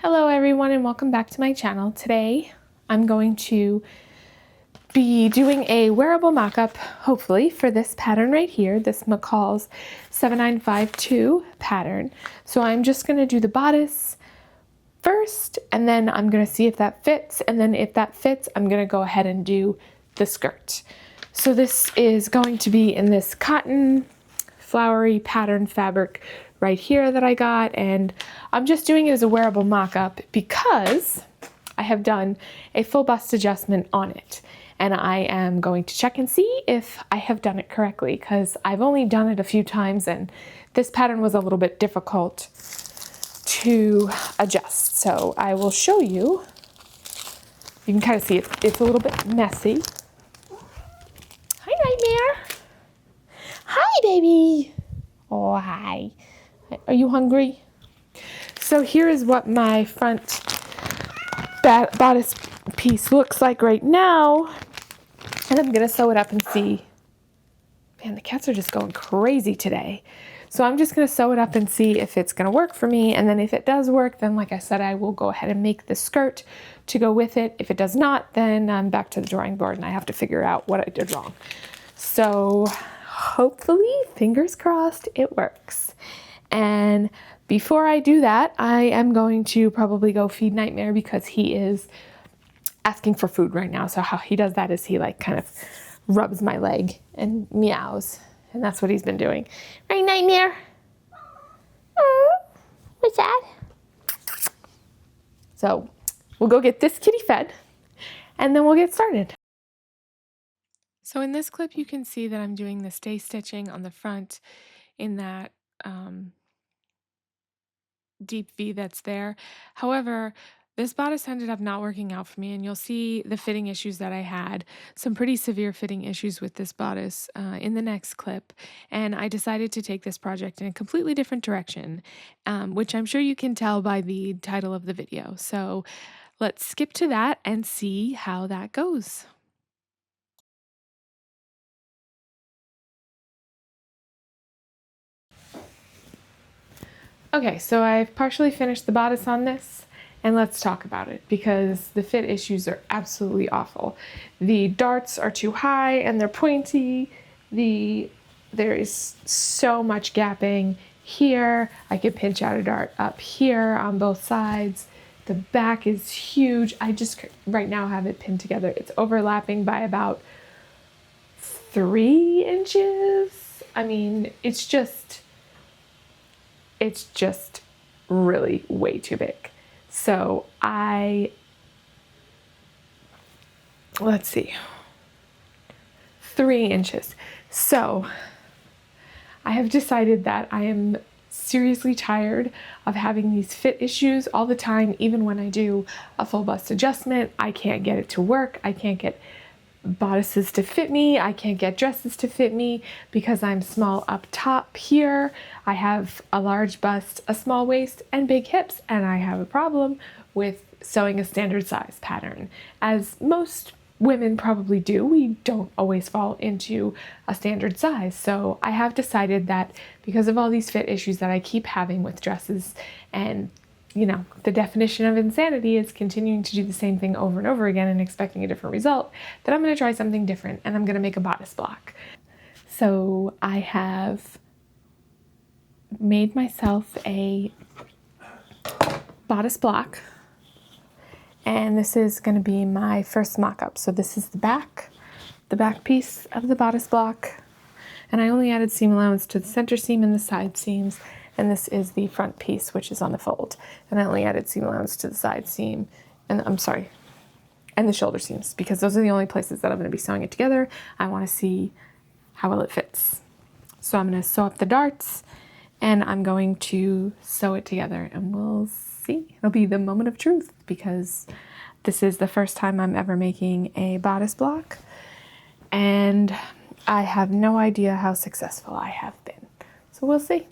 Hello everyone and welcome back to my channel. Today I'm going to be doing a wearable mock-up, hopefully, for this pattern right here, this McCall's 7952 pattern. So I'm just going to do the bodice first, and then I'm going to see if that fits, and then if that fits, I'm going to go ahead and do the skirt. So this is going to be in this cotton flowery pattern fabric right here that I got, and I'm just doing it as a wearable mock-up because I have done a full bust adjustment on it, and I am going to check and see if I have done it correctly because I've only done it a few times and this pattern was a little bit difficult to adjust. So I will show you. You can kind of see it's a little bit messy. Hi, Nightmare. Hi, baby. Oh, hi. Are you hungry? So here is what my front bodice piece looks like right now. And I'm going to sew it up and see. Man, the cats are just going crazy today. So I'm just going to sew it up and see if it's going to work for me. And then if it does work, then like I said, I will go ahead and make the skirt to go with it. If it does not, then I'm back to the drawing board and I have to figure out what I did wrong. So hopefully, fingers crossed, it works. And before I do that, I am going to probably go feed Nightmare because he is asking for food right now. So how he does that is he like kind of rubs my leg and meows. And that's what he's been doing. Right, Nightmare? Oh, what's that? So we'll go get this kitty fed and then we'll get started. So in this clip, you can see that I'm doing the stay stitching on the front in that deep V that's there. However, this bodice ended up not working out for me, and you'll see the fitting issues that I had, some pretty severe fitting issues with this bodice in the next clip, and I decided to take this project in a completely different direction, which I'm sure you can tell by the title of the video. So let's skip to that and see how that goes. Okay, so I've partially finished the bodice on this, and let's talk about it because the fit issues are absolutely awful. The darts are too high and they're pointy. There is so much gapping here. I could pinch out a dart up here on both sides. The back is huge. I just right now have it pinned together. It's overlapping by about 3 inches. I mean, it's just really way too big. So let's see, 3 inches. So I have decided that I am seriously tired of having these fit issues all the time. Even when I do a full bust adjustment, I can't get it to work. I can't get bodices to fit me. I can't get dresses to fit me because I'm small up top here. I have a large bust, a small waist, and big hips, and I have a problem with sewing a standard size pattern. As most women probably do, we don't always fall into a standard size. So I have decided that because of all these fit issues that I keep having with dresses, and you know, the definition of insanity is continuing to do the same thing over and over again and expecting a different result, that I'm going to try something different and I'm going to make a bodice block. So I have made myself a bodice block, and this is going to be my first mock-up. So this is the back piece of the bodice block, and I only added seam allowance to the center seam and the side seams. And this is the front piece, which is on the fold. And I only added seam allowance to the side seam, and the shoulder seams, because those are the only places that I'm going to be sewing it together. I want to see how well it fits. So I'm going to sew up the darts, and I'm going to sew it together, and we'll see. It'll be the moment of truth, because this is the first time I'm ever making a bodice block, and I have no idea how successful I have been. So we'll see.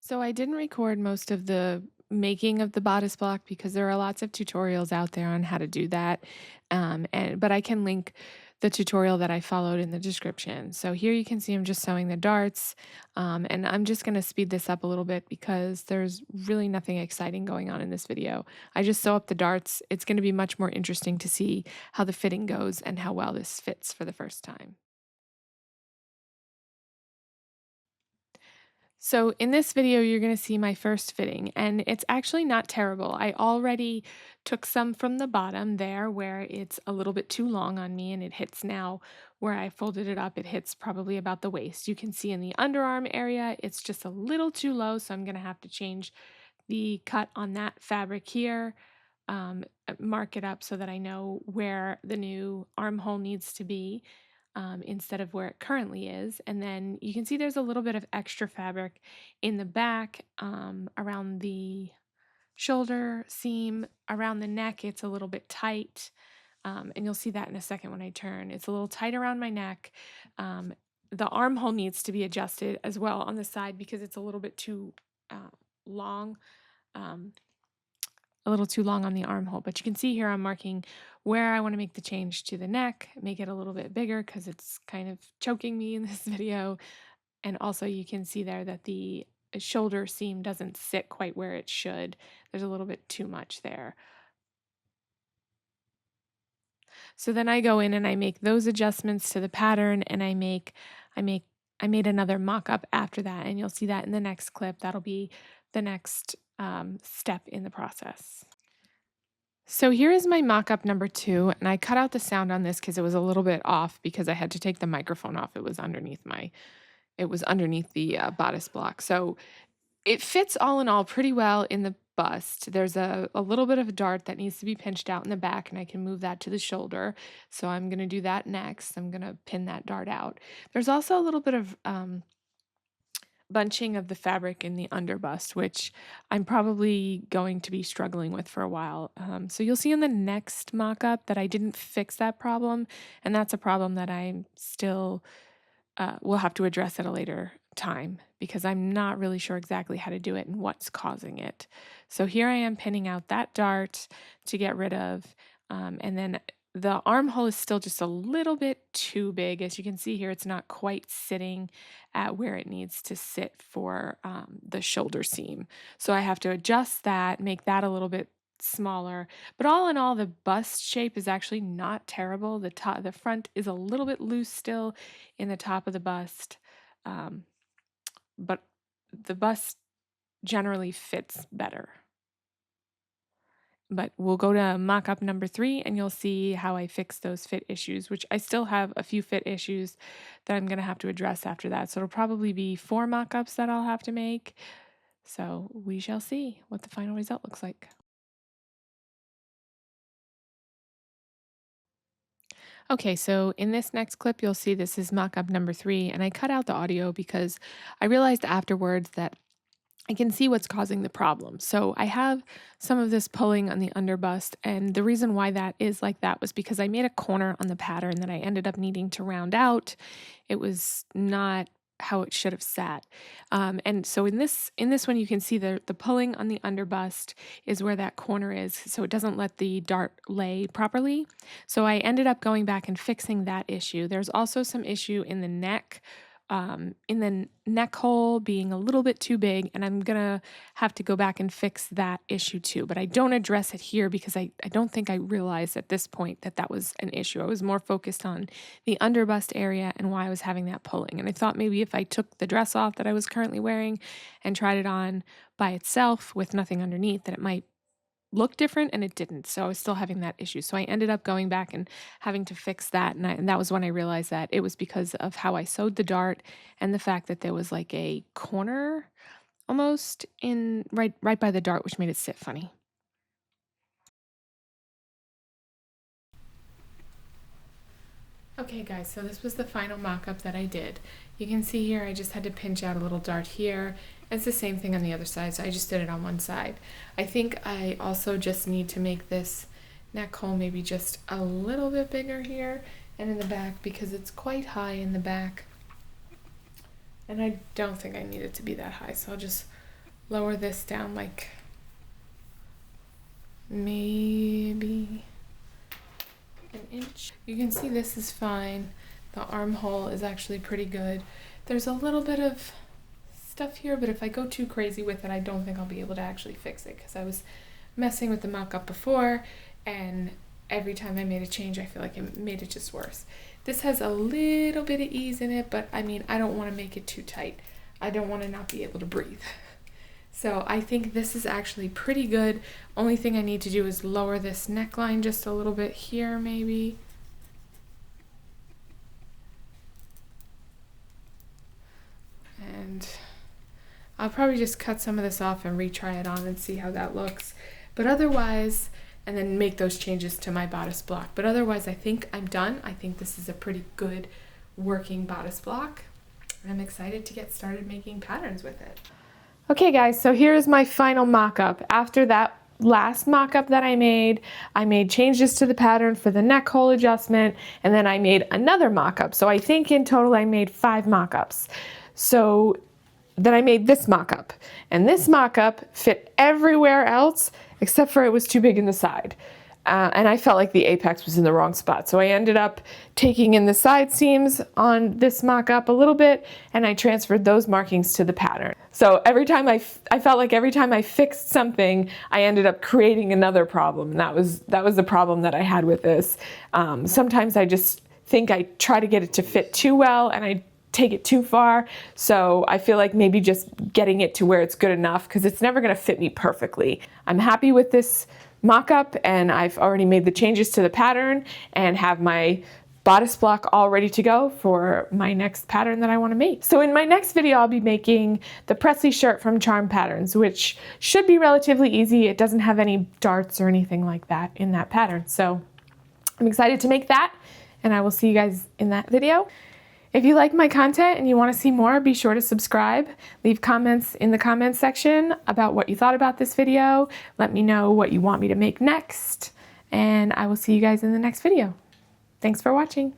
So I didn't record most of the making of the bodice block because there are lots of tutorials out there on how to do that. But I can link the tutorial that I followed in the description. So here you can see I'm just sewing the darts, and I'm just going to speed this up a little bit because there's really nothing exciting going on in this video. I just sew up the darts. It's going to be much more interesting to see how the fitting goes and how well this fits for the first time. So in this video, you're going to see my first fitting, and it's actually not terrible. I already took some from the bottom there where it's a little bit too long on me, and it hits now where I folded it up. It hits probably about the waist. You can see in the underarm area, it's just a little too low, so I'm going to have to change the cut on that fabric here, mark it up so that I know where the new armhole needs to be instead of where it currently is. And then you can see there's a little bit of extra fabric in the back around the shoulder seam, around the neck. It's a little bit tight. And you'll see that in a second when I turn. It's a little tight around my neck. The armhole needs to be adjusted as well on the side because it's a little bit too long. A little too long on the armhole, but you can see here I'm marking where I want to make the change to the neck, make it a little bit bigger because it's kind of choking me in this video. And also you can see there that the shoulder seam doesn't sit quite where it should. There's a little bit too much there. So then I go in and I make those adjustments to the pattern, and I made another mock-up after that, and you'll see that in the next clip. That'll be the next step in the process. So here is my mock-up number 2, and I cut out the sound on this because it was a little bit off because I had to take the microphone off. It was underneath the bodice block. So it fits all in all pretty well in the bust. There's a little bit of a dart that needs to be pinched out in the back, and I can move that to the shoulder. So I'm going to do that next. I'm going to pin that dart out. There's also a little bit of bunching of the fabric in the underbust, which I'm probably going to be struggling with for a while. So you'll see in the next mock-up that I didn't fix that problem, and that's a problem that I'm still will have to address at a later time because I'm not really sure exactly how to do it and what's causing it. So here I am pinning out that dart to get rid of, and then the armhole is still just a little bit too big. As you can see here, it's not quite sitting at where it needs to sit for the shoulder seam. So I have to adjust that, make that a little bit smaller. But all in all, the bust shape is actually not terrible. The front is a little bit loose still in the top of the bust, but the bust generally fits better. But we'll go to mock-up number 3 and you'll see how I fix those fit issues, which I still have a few fit issues that I'm going to have to address after that. So it'll probably be 4 mock-ups that I'll have to make. So we shall see what the final result looks like. Okay, so in this next clip, you'll see this is mock-up number 3, and I cut out the audio because I realized afterwards that I can see what's causing the problem. So I have some of this pulling on the underbust, and the reason why that is like that was because I made a corner on the pattern that I ended up needing to round out. It was not how it should have sat. And so in this one, you can see the pulling on the underbust is where that corner is, so it doesn't let the dart lay properly. So I ended up going back and fixing that issue. There's also some issue in the neck hole being a little bit too big, and I'm gonna have to go back and fix that issue too. But I don't address it here because I don't think I realized at this point that was an issue. I was more focused on the underbust area and why I was having that pulling. And I thought maybe if I took the dress off that I was currently wearing and tried it on by itself with nothing underneath, that it might look different, and it didn't. So I was still having that issue. So I ended up going back and having to fix that. And that was when I realized that it was because of how I sewed the dart and the fact that there was like a corner almost in right by the dart, which made it sit funny. Okay guys, so this was the final mock-up that I did. You can see here I just had to pinch out a little dart here. It's the same thing on the other side, so I just did it on one side. I think I also just need to make this neck hole maybe just a little bit bigger here and in the back because it's quite high in the back. And I don't think I need it to be that high, so I'll just lower this down like maybe an inch. You can see this is fine. The armhole is actually pretty good. There's a little bit of stuff here, but if I go too crazy with it, I don't think I'll be able to actually fix it, because I was messing with the mock-up before, and every time I made a change, I feel like it made it just worse. This has a little bit of ease in it, but I mean, I don't want to make it too tight. I don't want to not be able to breathe. So I think this is actually pretty good. Only thing I need to do is lower this neckline just a little bit here, maybe. And I'll probably just cut some of this off and retry it on and see how that looks. But otherwise, and then make those changes to my bodice block. But otherwise, I think I'm done. I think this is a pretty good working bodice block. I'm excited to get started making patterns with it. Okay guys, so here's my final mock-up. After that last mock-up that I made changes to the pattern for the neck hole adjustment, and then I made another mock-up. So I think in total I made 5 mock-ups. So then I made this mock-up, and this mock-up fit everywhere else except for it was too big in the side. And I felt like the apex was in the wrong spot. So I ended up taking in the side seams on this mock-up a little bit, and I transferred those markings to the pattern. So every time I felt like every time I fixed something, I ended up creating another problem. And that was the problem that I had with this. Sometimes I just think I try to get it to fit too well, and I take it too far. So I feel like maybe just getting it to where it's good enough, because it's never going to fit me perfectly. I'm happy with this mock-up, and I've already made the changes to the pattern and have my bodice block all ready to go for my next pattern that I want to make. So in my next video, I'll be making the Presley shirt from Charm Patterns, which should be relatively easy. It doesn't have any darts or anything like that in that pattern. So I'm excited to make that, and I will see you guys in that video. If you like my content and you want to see more, be sure to subscribe. Leave comments in the comments section about what you thought about this video. Let me know what you want me to make next, and I will see you guys in the next video. Thanks for watching.